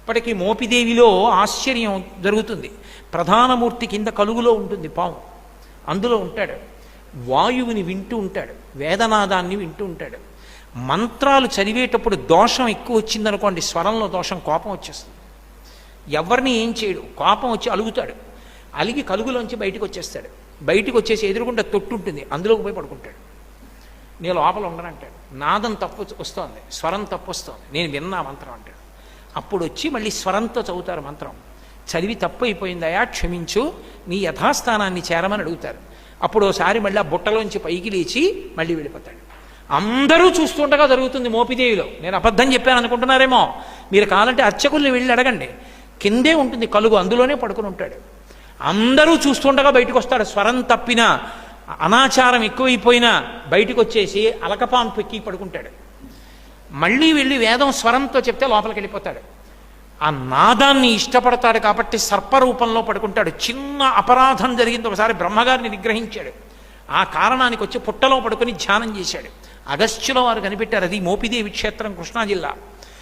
ఇప్పటికీ మోపిదేవిలో ఆశ్చర్యం జరుగుతుంది. ప్రధానమూర్తి కింద కలుగులో ఉంటుంది పాము, అందులో ఉంటాడు. వాయువుని వింటూ ఉంటాడు, వేదనాదాన్ని వింటూ ఉంటాడు. మంత్రాలు చదివేటప్పుడు దోషం ఎక్కువ వచ్చిందనుకోండి, స్వరంలో దోషం, కోపం వచ్చేస్తుంది. ఎవరిని ఏం చేయడు, కోపం వచ్చి అలుగుతాడు. అలిగి కలుగులోంచి బయటకు వచ్చేస్తాడు. బయటకు వచ్చేసి ఎదురుగుండా తొట్టు ఉంటుంది, అందులోకి పోయి పడుకుంటాడు. నేను లోపల ఉండనంటాడు. నాదం తప్పు వస్తోంది, స్వరం తప్పు వస్తోంది, నేను విన్నా మంత్రం అంటాడు. అప్పుడు వచ్చి మళ్ళీ స్వరంతో చదువుతారు మంత్రం. చదివి తప్పు అయిపోయిందయా క్షమించు, నీ యథాస్థానాన్ని చేరమని అడుగుతారు. అప్పుడు ఒకసారి మళ్ళీ ఆ బుట్టలోంచి పైకి లేచి మళ్ళీ వెళ్ళిపోతాడు. అందరూ చూస్తుండగా జరుగుతుంది మోపిదేవిలో. నేను అబద్ధం చెప్పాను అనుకుంటున్నారేమో. మీరు కావాలంటే అర్చకుల్ని వెళ్ళి అడగండి, కిందే ఉంటుంది కలుగు, అందులోనే పడుకుని ఉంటాడు. అందరూ చూస్తుండగా బయటకు వస్తాడు. స్వరం తప్పినా, అనాచారం ఎక్కువైపోయినా బయటకు వచ్చేసి అలకపాం పెక్కి పడుకుంటాడు. మళ్ళీ వెళ్ళి వేదం స్వరంతో చెప్తే లోపలికి వెళ్ళిపోతాడు. ఆ నాదాన్ని ఇష్టపడతాడు కాబట్టి సర్పరూపంలో పడుకుంటాడు. చిన్న అపరాధం జరిగింది, ఒకసారి బ్రహ్మగారిని నిగ్రహించాడు. ఆ కారణానికి వచ్చి పుట్టలో పడుకొని ధ్యానం చేశాడు. అగస్త్యుల వారు కనిపెట్టారు. అది మోపిదేవి క్షేత్రం, కృష్ణా జిల్లా.